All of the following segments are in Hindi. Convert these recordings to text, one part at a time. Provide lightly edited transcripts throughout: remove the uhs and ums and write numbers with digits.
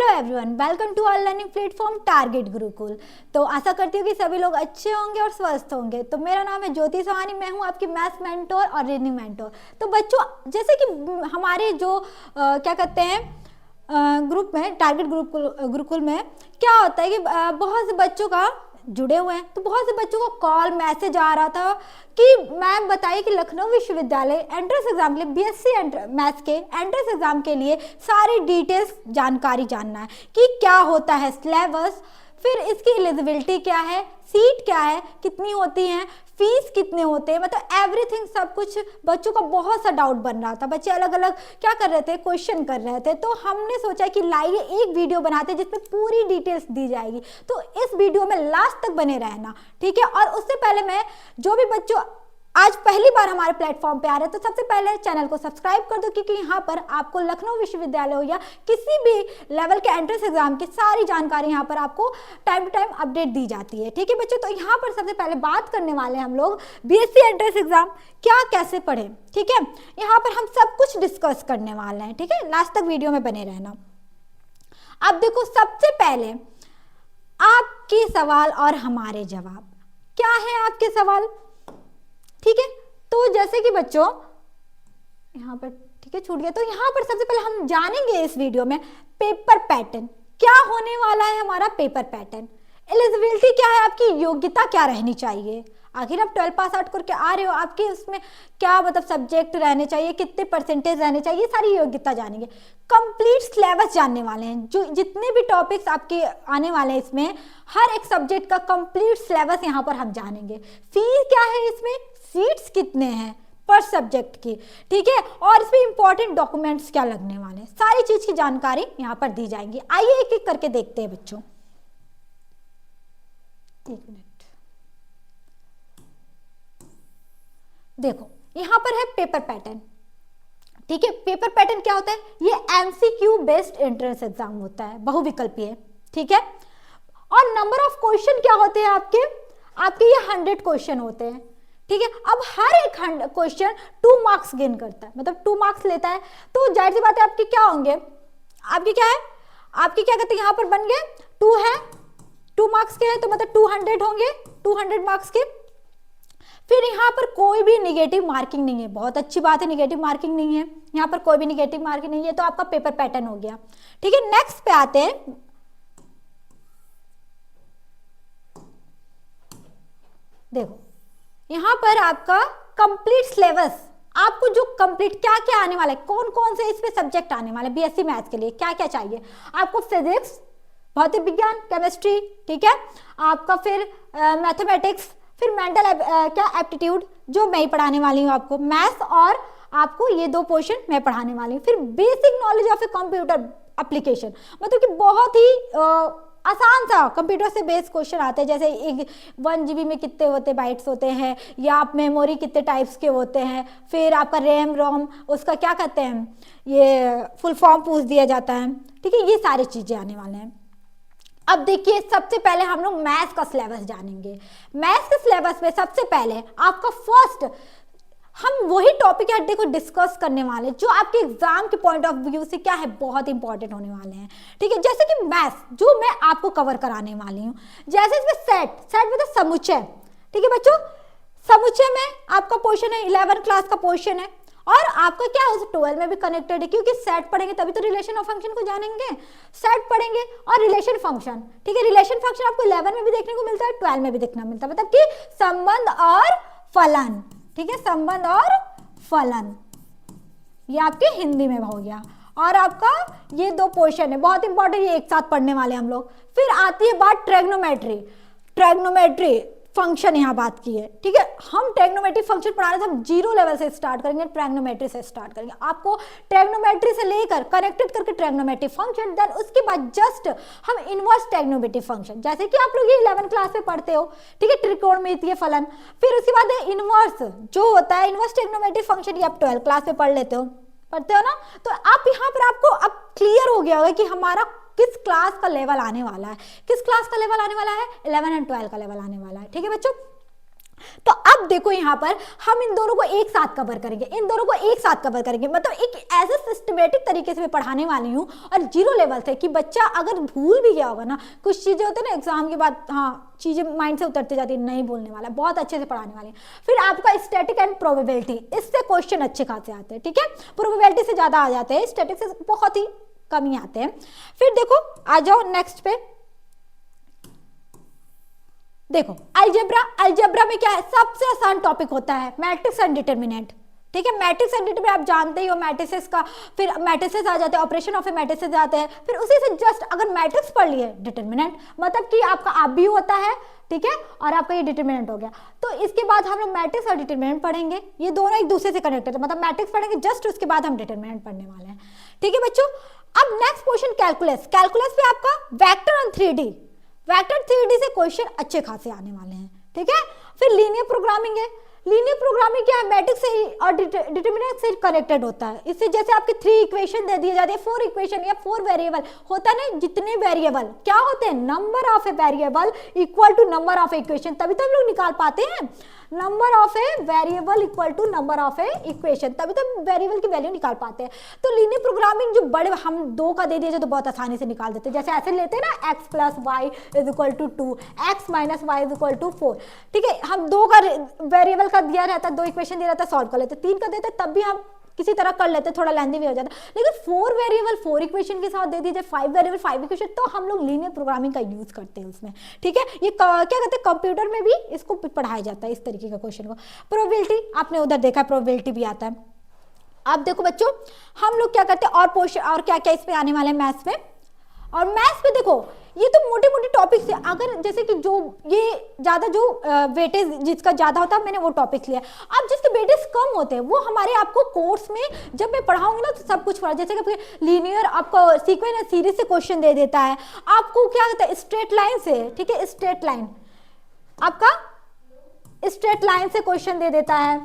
Hello everyone, welcome to our learning platform target Gurukul. तो आशा करती हूँ कि सभी लोग अच्छे होंगे और स्वस्थ होंगे। तो मेरा नाम है ज्योति सहानी, मैं हूँ आपकी मैथ्स मेंटोर और रीजनिंग मेंटोर। तो बच्चों, जैसे कि हमारे जो क्या कहते हैं ग्रुप में, टारगेट गुरुकुल में क्या होता है कि बहुत से बच्चों का जुड़े हुए हैं, तो बहुत से बच्चों को कॉल मैसेज आ रहा था कि मैम बताइए कि लखनऊ विश्वविद्यालय एंट्रेंस एग्जाम के लिए बीएससी मैथ्स के एंट्रेंस एग्जाम के लिए सारी डिटेल्स जानकारी जानना है कि क्या होता है सिलेबस, फिर इसकी एलिजिबिलिटी क्या है, सीट क्या है, कितनी होती हैं, फीस कितने होते हैं, मतलब एवरीथिंग सब कुछ बच्चों का बहुत सा डाउट बन रहा था। बच्चे अलग अलग क्या कर रहे थे, क्वेश्चन कर रहे थे। तो हमने सोचा कि लाइए एक वीडियो बनाते हैं जिसमें पूरी डिटेल्स दी जाएगी। तो इस वीडियो में लास्ट तक बने रहना, ठीक है। और उससे पहले मैं जो भी बच्चों आज पहली बार हमारे प्लेटफॉर्म पे आ रहे हैं, तो सबसे पहले चैनल को सब्सक्राइब कर दो, क्योंकि यहाँ पर आपको लखनऊ विश्वविद्यालय हो या किसी भी लेवल के एंट्रेंस एग्जाम की सारी जानकारी यहाँ पर आपको टाइम टू टाइम अपडेट दी जाती है, ठीक है बच्चों। तो यहाँ पर सबसे पहले बात करने वाले हैं हम लोग बीएससी एंट्रेंस एग्जाम क्या कैसे पढ़े, ठीक है। यहाँ पर हम सब कुछ डिस्कस करने वाले हैं, ठीक है। लास्ट तक वीडियो में बने रहना। अब देखो, सबसे पहले आपके सवाल और हमारे जवाब। क्या है आपके सवाल, ठीक है। तो जैसे कि बच्चों यहाँ पर, ठीक है, छूट गया। तो यहाँ पर सबसे पहले हम जानेंगे इस वीडियो में पेपर पैटर्न। क्या होने वाला है हमारा पेपर पैटर्न, एलिजिबिलिटी क्या है, आपकी योग्यता क्या रहनी चाहिए। आखिर आप 12 पास आउट करके आ रहे हो, आपके उसमें क्या मतलब सब्जेक्ट रहने चाहिए, कितने परसेंटेज रहने चाहिए, ये सारी योग्यता जानेंगे। कंप्लीट सिलेबस जानने वाले हैं, जो जितने भी टॉपिक्स आपके आने वाले हैं इसमें हर एक सब्जेक्ट का कंप्लीट सिलेबस यहाँ पर हम जानेंगे। फीस क्या है इसमें, सीट्स कितने हैं पर सब्जेक्ट की, ठीक है। और इसमें इंपॉर्टेंट डॉक्यूमेंट्स क्या लगने वाले हैं, सारी चीज की जानकारी यहाँ पर दी जाएंगी। आइए एक एक करके देखते हैं बच्चों। एक मिनट, देखो यहाँ पर है पेपर पैटर्न, ठीक है। पेपर पैटर्न क्या होता है, ये एमसीक्यू बेस्ड एंट्रेंस एग्जाम होता है, बहुविकल्पीय, ठीक है। और नंबर ऑफ क्वेश्चन क्या होते हैं आपके ये 100 क्वेश्चन होते हैं, ठीक है। अब हर एक क्वेश्चन 2 मार्क्स गेन करता है, मतलब 2 मार्क्स लेता है। तो जाहिर सी बात है आपके क्या होंगे, आपके क्या है, आपके क्या कहते हैं यहाँ पर बन गए 2 है, 2 मार्क्स के हैं, तो मतलब 200 होंगे, 200 मार्क्स के। फिर यहाँ पर कोई भी निगेटिव मार्किंग नहीं है, बहुत अच्छी बात है, निगेटिव मार्किंग नहीं है यहाँ पर, कोई भी निगेटिव मार्किंग नहीं है। तो आपका पेपर पैटर्न हो गया, ठीक है। नेक्स्ट पे आते हैं, देखो यहाँ पर आपका कंप्लीट सिलेबस, आपको जो कंप्लीट क्या क्या आने वाला है, कौन कौन से इसमें सब्जेक्ट आने वाले बीएससी मैथ्स के लिए क्या क्या चाहिए आपको। फिजिक्स, भौतिक विज्ञान, केमिस्ट्री, ठीक है। आपका फिर मैथमेटिक्स, फिर मेंटल क्या एप्टीट्यूड जो मैं ही पढ़ाने वाली हूँ आपको, मैथ्स, और आपको ये 2 पोर्शन मैं पढ़ाने वाली हूँ। फिर basic knowledge of a computer application, मतलब कि बहुत ही आसान सा कंप्यूटर से बेस्ड क्वेश्चन आते हैं, जैसे 1 GB में कितने होते बाइट्स होते हैं, या आप मेमोरी कितने टाइप्स के होते हैं, फिर आपका रैम रोम उसका क्या कहते हैं, ये फुल फॉर्म पूछ दिया जाता है, ठीक है। ये सारी चीजें आने वाले हैं। अब देखिए, सबसे पहले हम लोग मैथ्स का सिलेबस जानेंगे। मैथ्स के सिलेबस में सबसे पहले आपका फर्स्ट, हम वही टॉपिक है देखो डिस्कस करने वाले जो आपके एग्जाम के पॉइंट ऑफ व्यू से क्या है बहुत इंपॉर्टेंट होने वाले हैं, ठीक है। जैसे कि मैथ्स जो मैं आपको कवर कराने वाली हूँ, जैसे इसमें सेट मतलब समुच्चय, ठीक है बच्चों। समुच्चय में आपका पोर्शन है 11 क्लास का पोर्शन है, और आपका क्या है 12 में भी कनेक्टेड है, क्योंकि सेट पढ़ेंगे तभी तो रिलेशन ऑफ फंक्शन को जानेंगे। सेट पढ़ेंगे और रिलेशन फंक्शन, ठीक है। रिलेशन फंक्शन आपको 11 में भी देखने को मिलता है, 12 में भी देखना मिलता है, मतलब कि संबंध और फलन, ठीक है। संबंध और फलन ये आपके हिंदी में हो गया। और आपका ये 2 पोर्शन है बहुत इंपॉर्टेंट, ये एक साथ पढ़ने वाले हम लोग। फिर आती है बात ट्रैग्नोमेट्री फंक्शन, यहाँ बात की है, ठीक है। हम ट्रैग्नोमेट्री फंक्शन पढ़ा रहे थे, हम 0 लेवल से स्टार्ट करेंगे, ट्रैग्नोमेट्री से स्टार्ट करेंगे। आपको ट्रैग्नोमेट्री से लेकर कनेक्टेड करके ट्रैग्नोमेट्री फंक्शन, देन उसके बाद जस्ट हम इनवर्स ट्रैग्नोमेट्री फंक्शन, जैसे कि आप लोग ये 11 क्लास में पढ़ते हो, ठीक है, त्रिकोणमितीय फलन। फिर उसके बाद इनवर्स जो होता है, इनवर्स ट्रैग्नोमेट्री फंक्शन, ये आप 12 क्लास में पढ़ते हो ना। तो आप यहाँ पर आपको अब क्लियर हो गया होगा कि हमारा किस क्लास का लेवल आने वाला है, किस क्लास का लेवल आने वाला है, 11 और 12 का लेवल आने वाला है, ठीक है बच्चों। तो अब देखो यहाँ पर हम इन दोनों को एक साथ कवर करेंगे, इन दोनों को एक साथ कवर करेंगे, मतलब एक ऐसे सिस्टमेटिक तरीके से मैं पढ़ाने वाली हूँ और जीरो लेवल से कि बच्चा अगर भूल भी गया होगा ना, कुछ चीजें होती है ना एग्जाम के बाद, हाँ चीजें माइंड से उतरती जाती है, नहीं बोलने वाला, बहुत अच्छे से पढ़ाने वाले। फिर आपका स्टैटिक एंड प्रोबेबिलिटी, इससे क्वेश्चन अच्छे खासे आते हैं, ठीक है, प्रोबेबिलिटी से ज्यादा आ जाते हैं, स्टैटिक से बहुत ही कम ही आते हैं। फिर देखो आ जाओ नेक्स्ट पे, देखो अलजेब्रा, अलजेब्रा में क्या है, सबसे आसान टॉपिक होता है मैट्रिक्स एंड डिटरमिनेंट, ठीक है, मैट्रिक्स एंड डिटरमिनेंट आप जानते ही हो मैट्रिसेस का, फिर मैट्रिसेस आ जाते हैं, ऑपरेशन ऑफ ए मैट्रिसेस आते हैं, फिर उसी से जस्ट अगर मैट्रिक्स पढ़ लिए डिटरमिनेंट, मतलब कि आपका आप भी होता है, ठीक है, और आपका ये डिटरमिनेंट हो गया। तो इसके बाद हम लोग मैट्रिक्स और डिटरमिनेंट पढ़ेंगे, ये दोनों एक दूसरे से कनेक्टेड है, मतलब मैट्रिक्स पढ़ेंगे जस्ट उसके बाद हम डिटरमिनेंट पढ़ने वाले हैं, ठीक है बच्चों। अब नेक्स्ट क्वेश्चन कैलकुलस, कैलकुलस पे आपका vector on 3D, vector 3D से क्वेश्चन अच्छे खासे आने वाले हैं, ठीक है। फिर लीनियर प्रोग्रामिंग है, लीनियर प्रोग्रामिंग क्या है, मैट्रिक्स से और डिटरमिनेंट से कनेक्टेड होता है, इससे जैसे आपके 3 इक्वेशन दे दिए जाते हैं, 4 इक्वेशन या 4 वेरिएबल होता है ना, जितने वेरिएबल क्या होते हैं, number of a variable equal to number of equation, तभी तो हम लोग निकाल पाते हैं, number of a variable equal to number of a equation, तभी तो वेरिएबल की वैल्यू निकाल पाते हैं। तो लीनियर प्रोग्रामिंग जो बड़े हम 2 का दे दिए तो बहुत आसानी से निकाल देते हैं, जैसे ऐसे लेते हैं ना x plus Y is equal to 2, x minus Y is equal to 4, ठीक है, हम 2 का वेरिएबल का दिया रहता है, 2 इक्वेशन दिया रहता है, सॉल्व कर लेते, 3 का देते तब भी हम किसी तरह कर लेते, थोड़ा लेंदी भी हो जाता, लेकिन 4 वेरिएबल 4 इक्वेशन के साथ दे दीजिए, 5 वेरिएबल 5 इक्वेशन, तो हम लोग लीनियर प्रोग्रामिंग का यूज करते हैं उसमें, ठीक है। ये क्या कहते हैं, कंप्यूटर में भी इसको पढ़ाया जाता है इस तरीके का क्वेश्चन को। प्रोबेबिलिटी आपने उधर देखा, प्रोबेबिलिटी भी आता है। अब देखो बच्चों हम लोग क्या करते हैं, और पोर्शन और क्या क्या इसमें आने वाले हैं मैथ्स में, और मैथ्स में देखो ये तो मोटे मोटे टॉपिक्स है, अगर जैसे कि जो ये ज्यादा जो वेटेज जिसका ज्यादा होता है मैंने वो टॉपिक्स लिया, अब जिसके वेटेज कम होते हैं वो हमारे आपको कोर्स में जब मैं पढ़ाऊंगी ना तो सब कुछ पढ़ा, जैसे कि लीनियर आपको सीक्वेंस सीरीज से क्वेश्चन दे देता है, आपको क्या कहता है स्ट्रेट लाइन से, ठीक है, स्ट्रेट लाइन आपका स्ट्रेट लाइन से क्वेश्चन दे देता है,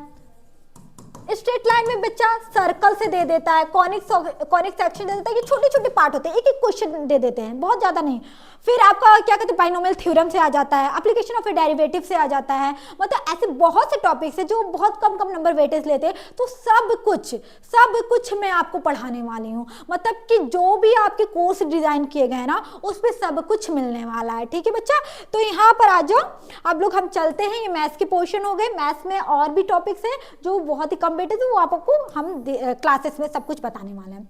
स्ट्रेट लाइन में बच्चा सर्कल से दे देता है, कॉनिक सेक्शन दे देता है, ये छोटे छोटे पार्ट होते हैं, एक एक क्वेश्चन दे देते हैं, बहुत ज्यादा नहीं। फिर आपका क्या कहते हैं बाइनोमियल थ्योरम से आ जाता है, एप्लीकेशन ऑफ ए डेरिवेटिव से आ जाता है, मतलब ऐसे बहुत से टॉपिक्स है जो बहुत कम कम नंबर वेटेज लेते हैं, तो सब कुछ मैं आपको पढ़ाने वाली हूँ, मतलब कि जो भी आपके कोर्स डिजाइन किए गए हैं ना उसमें सब कुछ मिलने वाला है, ठीक है बच्चा। तो यहाँ पर आ जाओ आप लोग, हम चलते हैं, ये मैथ्स के पोर्शन हो गए, मैथ्स में और भी टॉपिक्स हैं जो बहुत ही कम वेटेज है, वो आपको हम क्लासेस में सब कुछ बताने वाले हैं।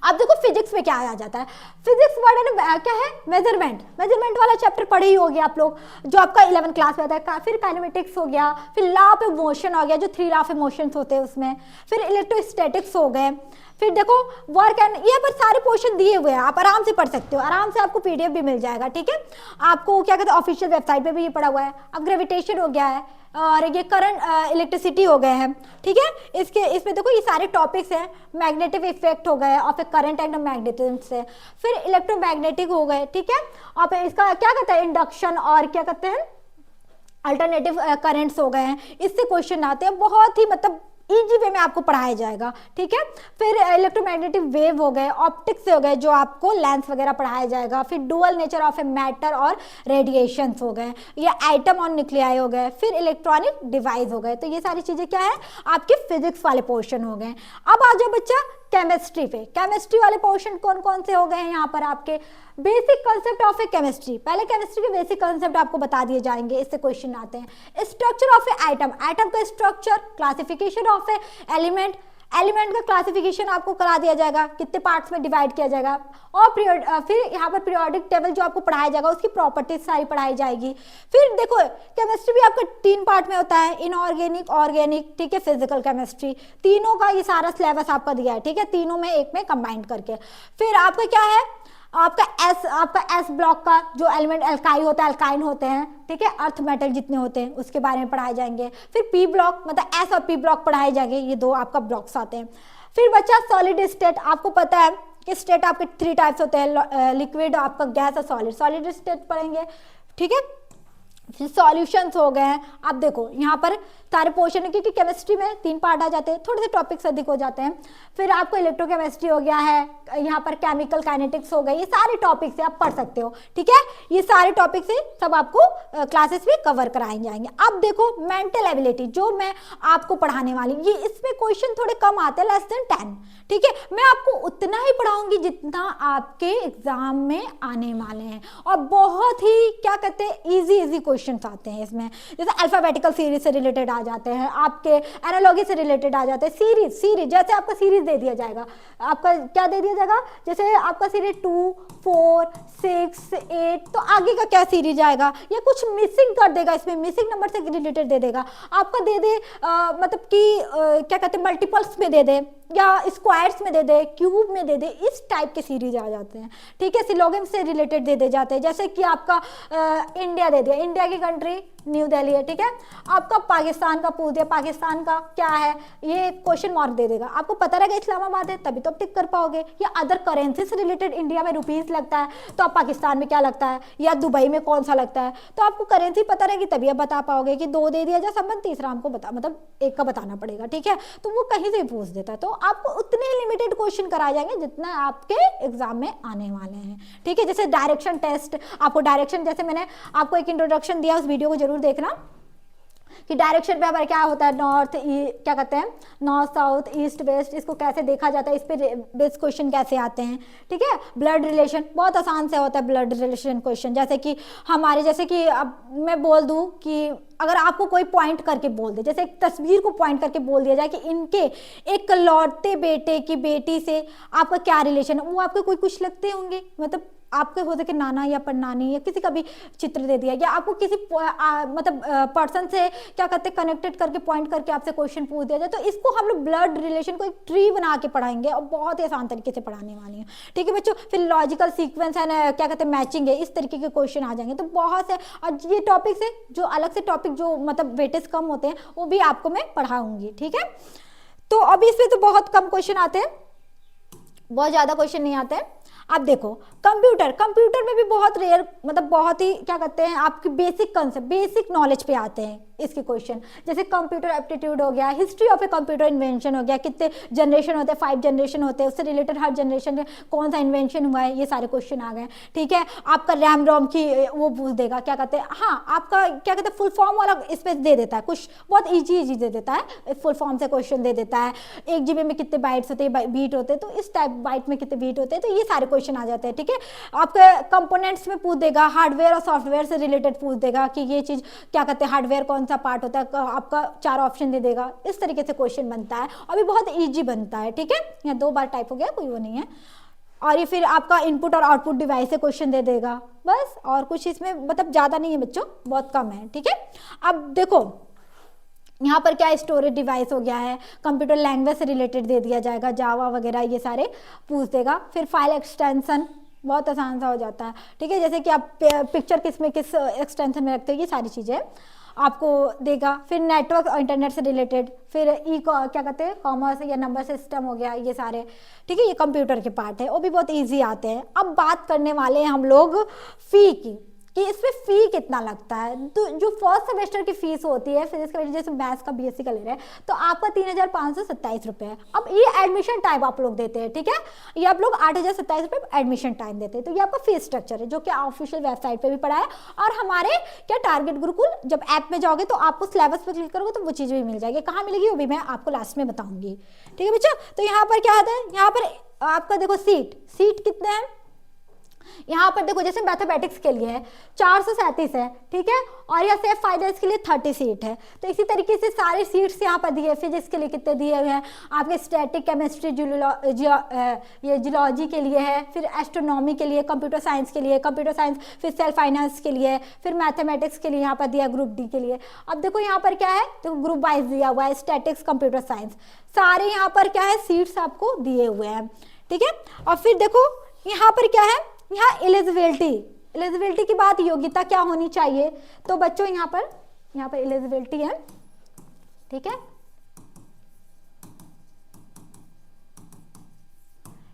अब देखो फिजिक्स में क्या आ जाता है, फिजिक्स वर्ड क्या है, मेजरमेंट वाला चैप्टर पढ़े ही होगे आप लोग, जो आपका 11th क्लास में आता है। फिर काइनेमेटिक्स हो गया, फिर लॉ ऑफ मोशन हो गया, जो 3 लॉ ऑफ मोशन होते हैं उसमें, फिर इलेक्ट्रोस्टैटिक्स हो गए, फिर देखो वर्क एंड, ये पर सारे क्वेश्चन दिए हुए हैं, आप आराम से पढ़ सकते हो, आराम से आपको पीडीएफ भी मिल जाएगा, ठीक है। आपको क्या कहते हैं ऑफिशियल वेबसाइट पे भी ये पड़ा हुआ है। अब ग्रेविटेशन हो गया है और ये करंट इलेक्ट्रिसिटी हो गए हैं, ठीक है। इसमें देखो ये सारे टॉपिक्स हैं, मैग्नेटिक इफेक्ट हो गए और फिर करंट एंड मैग्नेटिज्म से, फिर इलेक्ट्रोमैग्नेटिक हो गए, ठीक है। और फिर इसका क्या कहते हैं इंडक्शन और क्या कहते हैं अल्टरनेटिव करंट्स हो गए हैं, इससे क्वेश्चन आते हैं, बहुत ही मतलब इजी वे में आपको पढ़ाया जाएगा, ठीक है। फिर इलेक्ट्रोमैग्नेटिक वेव हो गए, ऑप्टिक्स हो गए जो आपको लेंस वगैरह पढ़ाया जाएगा, फिर dual nature of a matter और रेडिएशंस हो गए, ये आइटम और न्यूक्लियाई हो गए, फिर इलेक्ट्रॉनिक डिवाइस हो गए। तो ये सारी चीजें क्या है आपके फिजिक्स वाले पोर्शन हो गए। अब आ जाओ बच्चा केमिस्ट्री पे, केमिस्ट्री वाले पोर्शन कौन कौन से हो गए हैं यहाँ पर आपके, basic concept of a chemistry, पहले केमिस्ट्री के बेसिक कंसेप्ट आपको बता दिए जाएंगे, इससे क्वेश्चन आते हैं। Structure of a atom, atom का structure, classification of a element, element का क्लासिफिकेशन आपको करा दिया जाएगा, कितने पार्ट्स में डिवाइड किया जाएगा, और फिर यहाँ पर पीरियोडिक टेबल जो आपको पढ़ाया जाएगा उसकी प्रॉपर्टीज सारी पढ़ाई जाएगी। फिर देखो केमिस्ट्री भी आपका 3 पार्ट में होता है, इनऑर्गेनिक, ऑर्गेनिक, ठीक है, फिजिकल केमिस्ट्री, तीनों का ये सारा सिलेबस आपका दिया है, ठीक है, तीनों में एक में कंबाइंड करके। फिर आपका क्या है आपका एस ब्लॉक का जो एलिमेंट एल्काई होता है, अल्काइन होते हैं, ठीक है, अर्थ मेटल जितने होते हैं उसके बारे में पढ़ाए जाएंगे। फिर पी ब्लॉक मतलब एस और पी ब्लॉक पढ़ाए जाएंगे, ये 2 आपका ब्लॉक्स आते हैं। फिर बच्चा सॉलिड स्टेट, आपको पता है कि स्टेट आपके 3 टाइप्स होते हैं, लिक्विड, आपका गैस और सॉलिड, सॉलिड स्टेट पढ़ेंगे, ठीक है। फिर सॉल्यूशंस हो गए हैं। अब देखो यहाँ पर सारे पोर्शन, क्योंकि केमिस्ट्री में 3 पार्ट आ जाते हैं, थोड़े से टॉपिक्स अधिक हो जाते हैं। फिर आपको इलेक्ट्रोकेमिस्ट्री हो गया है, यहाँ पर केमिकल काइनेटिक्स हो गई, ये सारे टॉपिक्स से आप पढ़ सकते हो, ठीक है। ये सारे टॉपिक से सब आपको क्लासेस में कवर कराए जाएंगे। अब देखो मेंटल एबिलिटी जो मैं आपको पढ़ाने वाली, ये इसमें क्वेश्चन थोड़े कम आते हैं, लेस देन 10, ठीक है। मैं आपको उतना ही पढ़ाऊंगी जितना आपके एग्जाम में आने वाले हैं, और बहुत ही क्या कहते हैं इजी क्वेश्चन आते हैं इसमें। जैसे अल्फाबेटिकल सीरीज से रिलेटेड आ जाते हैं, आपके एनालॉजी से रिलेटेड आ जाते हैं, सीरीज जैसे आपका सीरीज दे दिया जाएगा, आपका क्या दे दिया जाएगा, जैसे आपका सीरीज 2, 4, 6, 8, तो आगे का क्या सीरीज आएगा, या कुछ मिसिंग कर देगा, इसमें मिसिंग नंबर से रिलेटेड दे देगा आपका, दे दे मतलब कि क्या कहते हैं मल्टीपल्स में दे दे, या स्क्वायर्स में दे दे, क्यूब में दे दे, इस टाइप के सीरीज आ जाते हैं, ठीक है। सिलोगम से रिलेटेड दे जाते हैं, जैसे कि आपका इंडिया दे दिया, इंडिया की कंट्री न्यू दिल्ली है, ठीक है। आपका पाकिस्तान का पूछ दिया, पाकिस्तान का क्या है, ये क्वेश्चन मार्क दे देगा, आपको पता रहेगा इस्लामाबाद है तभी तो आप टिक कर पाओगे। या अदर करेंसी से रिलेटेड, इंडिया में रुपीस लगता है तो आप पाकिस्तान में क्या लगता है, या दुबई में कौन सा लगता है, तो आपको करेंसी पता रहेगी तभी आप बता पाओगे कि 2 दे दिया जाए संबंध, तीसरा हमको बता मतलब 1 का बताना पड़ेगा, ठीक है। तो वो कहीं से पूछ देता है, तो आपको उतने लिमिटेड क्वेश्चन कराए जाएंगे जितना आपके एग्जाम में आने वाले हैं, ठीक है। जैसे डायरेक्शन टेस्ट, आपको डायरेक्शन, जैसे मैंने आपको एक इंट्रोडक्शन दिया, उस वीडियो को जरूर देखना कि डायरेक्शन पे हमारे क्या होता है, नॉर्थ क्या कहते हैं, नॉर्थ साउथ ईस्ट वेस्ट, इसको कैसे देखा जाता है, इस पे बेस्ड क्वेश्चन कैसे आते हैं, ठीक है। ब्लड रिलेशन बहुत आसान से होता है, ब्लड रिलेशन क्वेश्चन, जैसे कि हमारे, जैसे कि अब मैं बोल दूं कि अगर आपको कोई पॉइंट करके बोल दे, जैसे एक तस्वीर को पॉइंट करके बोल दिया जाए कि इनके एक लौटते बेटे की बेटी से आपका क्या रिलेशन है, वो आपको कोई कुछ लगते होंगे, मतलब आपके हो सके नाना या परनानी, या किसी का भी चित्र दे दिया, या आपको किसी मतलब पर्सन से क्या कहते हैं कनेक्टेड करके पॉइंट करके आपसे क्वेश्चन पूछ दिया जाए, तो इसको हम लोग ब्लड रिलेशन को एक ट्री बना के पढ़ाएंगे, और बहुत ही आसान तरीके से पढ़ाने वाली है, ठीक है बच्चों। फिर लॉजिकल सीक्वेंस है ना, क्या कहते हैं मैचिंग है, इस तरीके के क्वेश्चन आ जाएंगे। तो बहुत से, और ये टॉपिक से जो अलग से टॉपिक जो मतलब वेटेज कम होते हैं वो भी आपको मैं पढ़ाऊंगी, ठीक है। तो अभी इसमें तो बहुत कम क्वेश्चन आते हैं, बहुत ज्यादा क्वेश्चन नहीं आते हैं। अब देखो कंप्यूटर में भी बहुत रेयर, मतलब बहुत ही क्या कहते हैं आपकी बेसिक कंसेप्ट, बेसिक नॉलेज पे आते हैं इसके क्वेश्चन, जैसे कंप्यूटर एप्टीट्यूड हो गया, history of a computer invention हो गया, कितने जनरेशन होते हैं, 5 जनरेशन होते हैं, उससे रिलेटेड हर जनरेशन में कौन सा इन्वेंशन हुआ है, ये सारे क्वेश्चन आ गए, ठीक है। आपका रैम रोम की वो पूछ देगा, क्या कहते हैं, हाँ आपका क्या कहते हैं फुल फॉर्म वाला स्पेस दे देता है, कुछ बहुत ईजी दे देता है, फुल फॉर्म से क्वेश्चन दे देता है। 1 GB में कितने बाइट्स होते हैं, बीट होते हैं, तो इस टाइप बाइट में कितने बीट होते हैं, तो ये सारे क्वेश्चन आ जाते हैं, ठीक है। आपके कंपोनेंट्स में पूछ देगा, हार्डवेयर और सॉफ्टवेयर से रिलेटेड पूछ देगा कि ये चीज क्या कहते हैं, हार्डवेयर कौन सा पार्ट होता है, आपका 4 ऑप्शन दे देगा, इस तरीके से क्वेश्चन बनता है, और भी बहुत इजी बनता है, ठीक है। यहाँ 2 बार टाइप हो गया, कोई वो नहीं है। और ये फिर आपका इनपुट और आउटपुट डिवाइस से क्वेश्चन दे देगा, बस, और कुछ इसमें मतलब ज्यादा नहीं है बच्चों, बहुत कम है, ठीक है। अब देखो यहाँ पर क्या स्टोरेज डिवाइस हो गया है, कंप्यूटर लैंग्वेज से रिलेटेड दे दिया जाएगा, जावा वगैरह ये सारे पूछ देगा। फिर फाइल एक्सटेंशन बहुत आसान सा हो जाता है, ठीक है, जैसे कि आप पिक्चर किस में किस एक्सटेंशन में रखते हो, ये सारी चीज़ें आपको देगा। फिर नेटवर्क और इंटरनेट से रिलेटेड, फिर क्या कहते हैं कॉमर्स या नंबर सिस्टम हो गया, ये सारे, ठीक है, ये कंप्यूटर के पार्ट है, वो भी बहुत इजी आते हैं। अब बात करने वाले हैं हम लोग फी की, कि इसमें फी कितना लगता है। तो जो फर्स्ट सेमेस्टर की फीस होती है फिजिक्स के, जैसे मैथ्स का बीएससी का ले रहे हैं, तो आपका 3527 रुपये है। अब ये एडमिशन टाइम आप लोग देते हैं, ठीक है, ये आप लोग 8027 रुपये एडमिशन टाइम देते हैं। तो ये आपका फीस स्ट्रक्चर है, जो कि ऑफिशियल वेबसाइट पे भी पड़ा है, और हमारे क्या टारगेट गुरुकुल जब ऐप में जाओगे तो आपको सिलेबस पर क्लिक करोगे तो वो चीज़ भी मिल जाएगी। कहाँ मिलेगी वो भी मैं आपको लास्ट में बताऊंगी, ठीक है बच्चा। तो यहाँ पर क्या आता है, यहाँ पर आपका देखो सीट कितने हैं, यहाँ पर देखो जैसे मैथमेटिक्स के लिए है 437 है, ठीक है, और या सेफ फाइनेंस के लिए 30 सीट है। तो इसी तरीके से सारे सीट्स यहाँ पर दिए, फिजिक्स के लिए कितने दिए हुए हैं, आपके स्टैटिक, केमिस्ट्री, ये जियोलॉजी के लिए है, फिर एस्ट्रोनॉमी के लिए, कंप्यूटर साइंस के लिए, कंप्यूटर साइंस, फिर सेल्फ फाइनेंस के लिए, फिर मैथमेटिक्स के लिए यहाँ पर दिया, ग्रुप डी के लिए। अब देखो यहाँ पर क्या है, तो ग्रुप वाइज दिया हुआ है, स्टैटिक्स, कंप्यूटर साइंस, सारे यहाँ पर क्या है सीट्स आपको दिए हुए हैं, ठीक है। और फिर देखो यहाँ पर क्या है, यहाँ एलिजिबिलिटी की बात, योग्यता क्या होनी चाहिए, तो बच्चों यहाँ पर एलिजिबिलिटी है, ठीक है।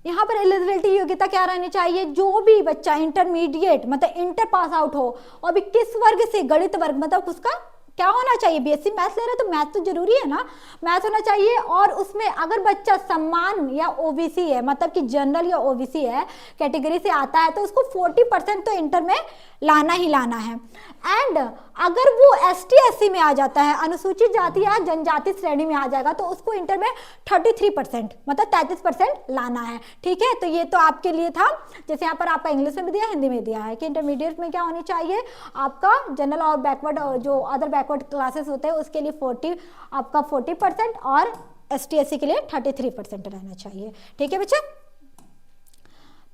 यहाँ पर एलिजिबिलिटी योग्यता क्या रहनी चाहिए, जो भी बच्चा इंटरमीडिएट मतलब इंटर पास आउट हो, और भी किस वर्ग से, गणित वर्ग मतलब उसका क्या होना चाहिए, बीएससी मैथ्स ले रहे तो मैथ तो जरूरी है ना, मैथ होना चाहिए। और उसमें अगर बच्चा सम्मान या ओबीसी है, मतलब कि जनरल या ओबीसी है कैटेगरी से आता है, तो उसको 40% तो इंटर में लाना ही लाना है। एंड अगर वो एसटी एससी में आ जाता है, अनुसूचित जाति या जनजाति श्रेणी में आ जाएगा, तो उसको इंटर में 33% मतलब 33% लाना है। ठीक है, तो ये तो आपके लिए था, जैसे यहाँ पर आपका इंग्लिश में भी दिया, हिंदी में दिया है कि इंटरमीडिएट में क्या होनी चाहिए आपका, जनरल और बैकवर्ड जो अदर बैकवर्ड क्लासेस होते हैं उसके लिए 40% और एसटी एससी के लिए 33% रहना चाहिए। ठीक है बच्चा,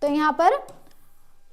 तो यहाँ पर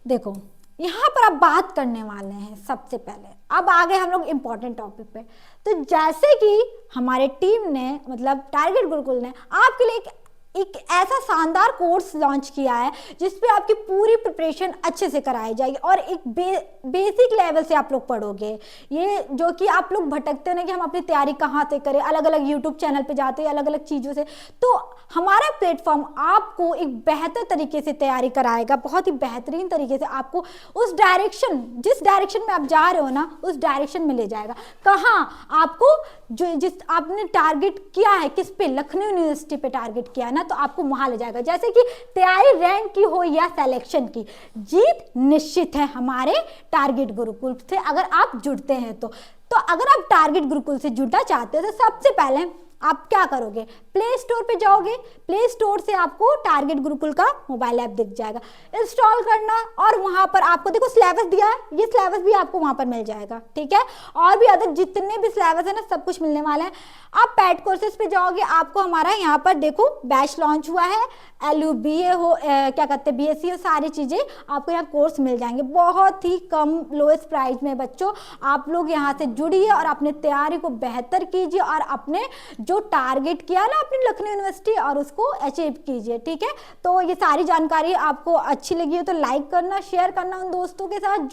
देखो, यहाँ पर अब बात करने वाले हैं सबसे पहले, अब आगे हम लोग इम्पोर्टेंट टॉपिक पे। तो जैसे कि हमारे टीम ने मतलब टारगेट गुरुकुल ने आपके लिए एक ऐसा शानदार कोर्स लॉन्च किया है जिसपे आपकी पूरी प्रिपरेशन अच्छे से कराई जाएगी और एक बेसिक लेवल से आप लोग पढ़ोगे। ये जो कि आप लोग भटकते हैं ना कि हम अपनी तैयारी कहाँ से करें, अलग अलग यूट्यूब चैनल पे जाते हैं अलग अलग चीज़ों से, तो हमारा प्लेटफॉर्म आपको एक बेहतर तरीके से तैयारी कराएगा, बहुत ही बेहतरीन तरीके से आपको उस डायरेक्शन, जिस डायरेक्शन में आप जा रहे हो ना उस डायरेक्शन में ले जाएगा। कहाँ आपको जो जिस आपने टारगेट किया है, किस पे, लखनऊ यूनिवर्सिटी पे टारगेट किया है ना, तो आपको वहां ले जाएगा। जैसे कि तैयारी रैंक की हो या सिलेक्शन की, जीत निश्चित है हमारे टारगेट गुरुकुल से अगर आप जुड़ते हैं तो अगर आप टारगेट गुरुकुल से जुड़ना चाहते हो तो सबसे पहले आप क्या करोगे, प्ले स्टोर पे जाओगे, प्ले स्टोर से आपको टारगेट गुरुकुल का मोबाइल ऐप दिख जाएगा, इंस्टॉल करना और वहां पर आपको देखो सिलेबस दिया है, ये सिलेबस भी आपको वहां पर मिल जाएगा। ठीक है, और भी अदर जितने भी सिलेबस है ना सब कुछ मिलने वाला है। आप पेड कोर्सेज पे जाओगे, आपको हमारा यहाँ पर देखो बैच लॉन्च हुआ है, LUBA हो क्या कहते हैं BSc हो, सारी चीज़ें आपको यहाँ कोर्स मिल जाएंगे बहुत ही कम लोएस्ट प्राइस में। बच्चों आप लोग यहाँ से जुड़िए और अपने तैयारी को बेहतर कीजिए और अपने जो टारगेट किया ना अपनी लखनऊ यूनिवर्सिटी और उसको अचीव कीजिए। ठीक है, तो ये सारी जानकारी आपको अच्छी लगी हो तो लाइक करना, शेयर करना उन दोस्तों के साथ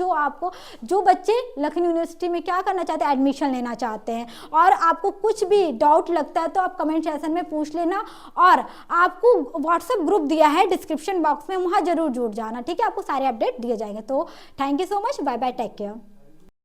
जो बच्चे लखनऊ यूनिवर्सिटी में क्या करना चाहते हैं, एडमिशन लेना चाहते हैं। और आपको कुछ भी डाउट लगता है तो आप कमेंट सेक्शन में पूछ लेना, और आपको व्हाट्सएप ग्रुप दिया है डिस्क्रिप्शन बॉक्स में, वहाँ जरूर जुड़ जाना। ठीक है, आपको सारे अपडेट दिए जाएंगे। तो thank you so much, bye bye, take care.